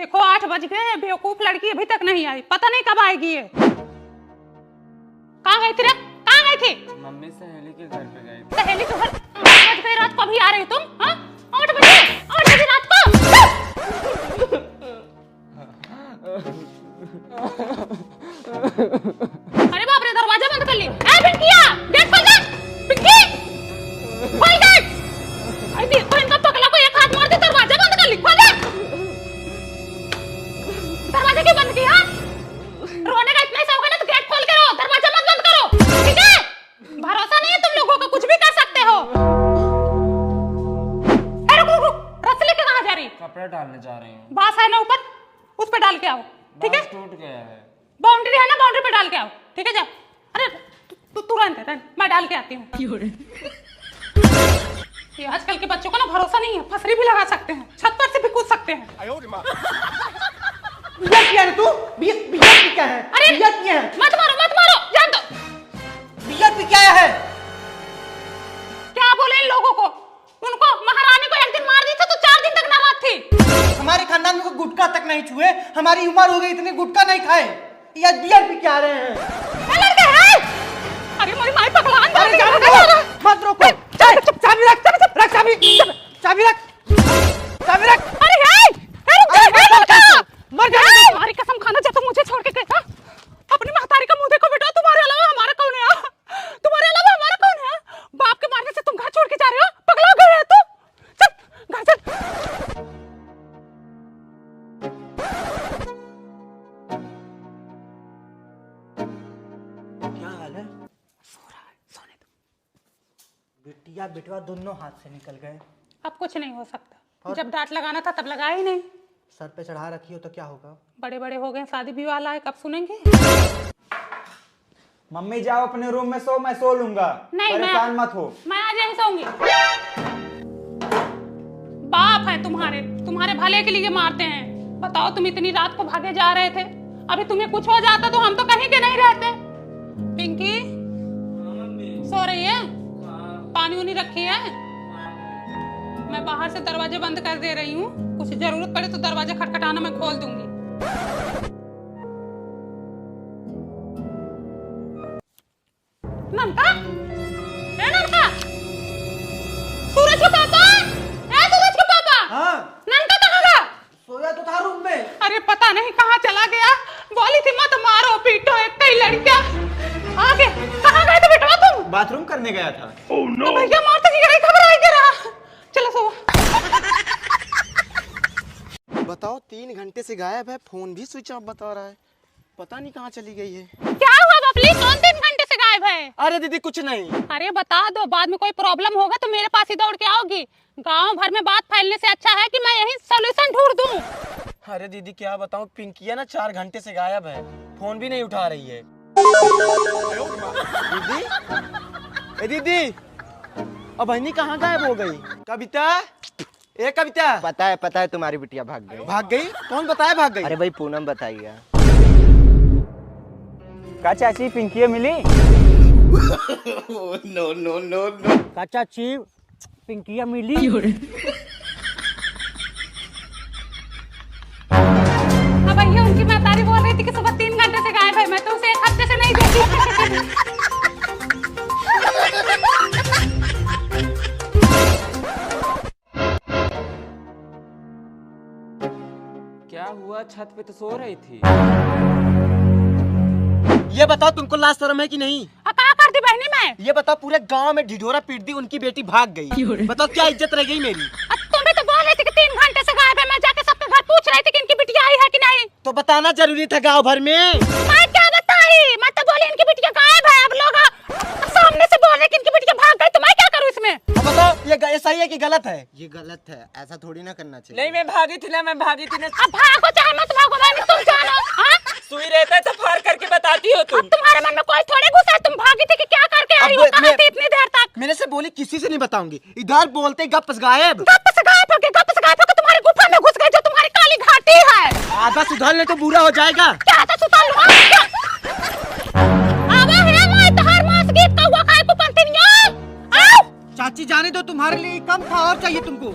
देखो 8 बज गए, बेवकूफ लड़की अभी तक नहीं आई, पता नहीं कब आएगी ये। कहाँ गई थी रे? कहाँ गई थी? मम्मी सहेली के घर पे गई। सहेली के घर? 8 बज गए रात को, अभी आ रही तुम? हाँ 8 बजे रात को? अरे बाप रे, दरवाजा बंद कर ली। पिंकिया, गेट खोल दे। पिंकी, खोल गेट। अरे देखो इनका पगला को एक हाथ मार दे, दरवाजा बंद कर ली। खोल दे। दरवाजा क्यों बंद किया? रोने का इतना ही शौक है ना तो गेट खोल के रहो, दरवाजा मत बंद करो, ठीक है? भरोसा नहीं है तुम लोगों का, कुछ भी कर सकते हो। रुक, रस्सी लेके कहाँ जा रही? कपड़े डालने जा रही हूँ। बांस है ना ऊपर, उस पे डाल के आओ, ठीक है? टूट गया है। बाउंड्री है ना, बाउंड्री पे डाल के आओ, ठीक है? जा। अरे तू रहने, मैं डाल के आती हूँ। ये आजकल के बच्चों को ना भरोसा नहीं है, फसरी भी लगा सकते हैं, छत पर से भी कूद सकते हैं। बियर क्या है तू? बियर क्या है? अरे बियर क्या है? मत मारो, जान दो। बियर भी क्या है? क्या बोले इन लोगों को? उनको महारानी को एक दिन मार दी थी तो 4 दिन तक नाराज थी। हमारे खानदान में गुटखा तक नहीं छुए, हमारी उम्र हो गई इतने गुटखा नहीं खाए। ये बियर भी क्या रहे हैं? लड़के हैं? अरे मेरी माई पगलान अरे मत रोको। चाबी रख, चाबी रख। अरे मर जा। तुम्हारी कसम खाना चाहता, मुझे छोड़ के गए। अपनी महतारी का मुंह देखो बेटा, तुम्हारे अलावा हमारा कौन है? तुम्हारे अलावा हमारा कौन है? बाप के मारने से तुम घर छोड़ के जा रहे हो? पगला गए हो तुम? चल घर चल। क्या हाल है? सो रहा है, सोने दो। बिटिया बेटवा दोनों हाथ से निकल गए। अब कुछ नहीं हो सकता, जब डांट लगाना था तब लगाया ही नहीं। सर पे चढ़ा रखी हो तो क्या होगा? बड़े बड़े हो गए, शादी विवाह लायक, अब सुनेंगे? मम्मी जाओ अपने रूम में सो, मैं सो लूंगा। नहीं, परेशान मत हो। मैं आज यहीं सोऊंगी। बाप है तुम्हारे भले के लिए मारते हैं। बताओ, तुम इतनी रात को भागे जा रहे थे, अभी तुम्हें कुछ हो जाता तो हम तो कहीं के नहीं रहते। पिंकी सो रही है? पानी उनी रखी है? मैं बाहर से दरवाजे बंद कर दे रही हूँ, कुछ जरूरत पड़े तो दरवाजा खटखटाना मैं खोल दूंगी। नंका? नंका? सूरज के पापा? सूरज के पापा? हाँ? नंका कहाँ गया? सोया तो था रूम में। अरे पता नहीं कहाँ चला गया, बोली थी मत मारो पीटो एक कई लड़कियां। आगे कहाँ गए थे बेटा तुम? बाथरूम करने गया था। Oh no. भैया मारते की गई, घबराई के रहा। चलो सो। बताओ 3 घंटे से गायब है, फोन भी स्विच ऑफ बता रहा है, पता नहीं कहाँ चली गई है। क्या हुआ बबली, कौन 3 घंटे से गायब है? अरे दीदी कुछ नहीं। अरे बता दो, बाद में कोई प्रॉब्लम होगा तो मेरे पास ही दौड़ के आओगी। गांव भर में बात फैलने से अच्छा है कि मैं यही सॉल्यूशन ढूंढ दूं। अरे दीदी क्या बताऊँ, पिंकिया ना 4 घंटे से गायब है, फोन भी नहीं उठा रही है। दीदी, ए दीदी, अब बहनी कहाँ गायब हो गई? कविता, ए कविता। पता है तुम्हारी बिटिया भाग गई। भाग गई? कौन बताया भाग गई? अरे भाई पूनम बताइए। का चाची पिंकी मिली? नो। का चाची पिंकिया मिली? अब भैया उनकी महतारी बोल रही थी कि सुबह 3 घंटे से गायब है, मैं तो उसे 1 हफ्ते से नहीं देखी। क्या हुआ? छत पे तो सो रही थी। ये बताओ तुमको लाज शर्म है कि नहीं? कहाँ कर दी बहनी मैं? ये बताओ पूरे गांव में ढिढोरा पीट दी, उनकी बेटी भाग गई, बताओ क्या इज्जत रह गई मेरी? तुम भी तो बोल रही थी कि 3 घंटे से गायब है, मैं जाके सबके घर पूछ रही थी कि इनकी बिटिया आई है कि नहीं। तो बताना जरूरी था गांव भर में। मैं क्या बताई, मैं तो बोली इनकी बिटिया गायब है, अब लोग सामने से बोल रहे कि इनकी बिटिया भाग गई, तो मैं क्या करूँ इसमें? अब बताओ ये सही है कि गलत है? ये गलत है, ऐसा थोड़ी ना करना चाहिए। नहीं मैं भागी थी ना। अब भागो चाहे मत भागो, बहनी तुम जानो। सुई रहता है तो फाड़ करके बताती हो तुम। तुम्हारे मन में कोई थोड़े गुस्सा है, तुम भागी थी कि क्या करके आई हो, कहाँ थी इतनी देर तक? मैंने से बोली किसी से नहीं बताऊंगी, इधर बोलते गप गायब। गप से गायब होके तुम्हारी गुफा में घुस गए जो तुम्हारी काली घाटी है। आधा सुधार ले तो बुरा हो जाएगा। क्या था सुताल लूं? आवा है मैं तहार मांस गीत का हुआ खाए को पंतिनिया। आओ चाची जाने दो, तुम्हारे लिए कम था और चाहिए तुमको।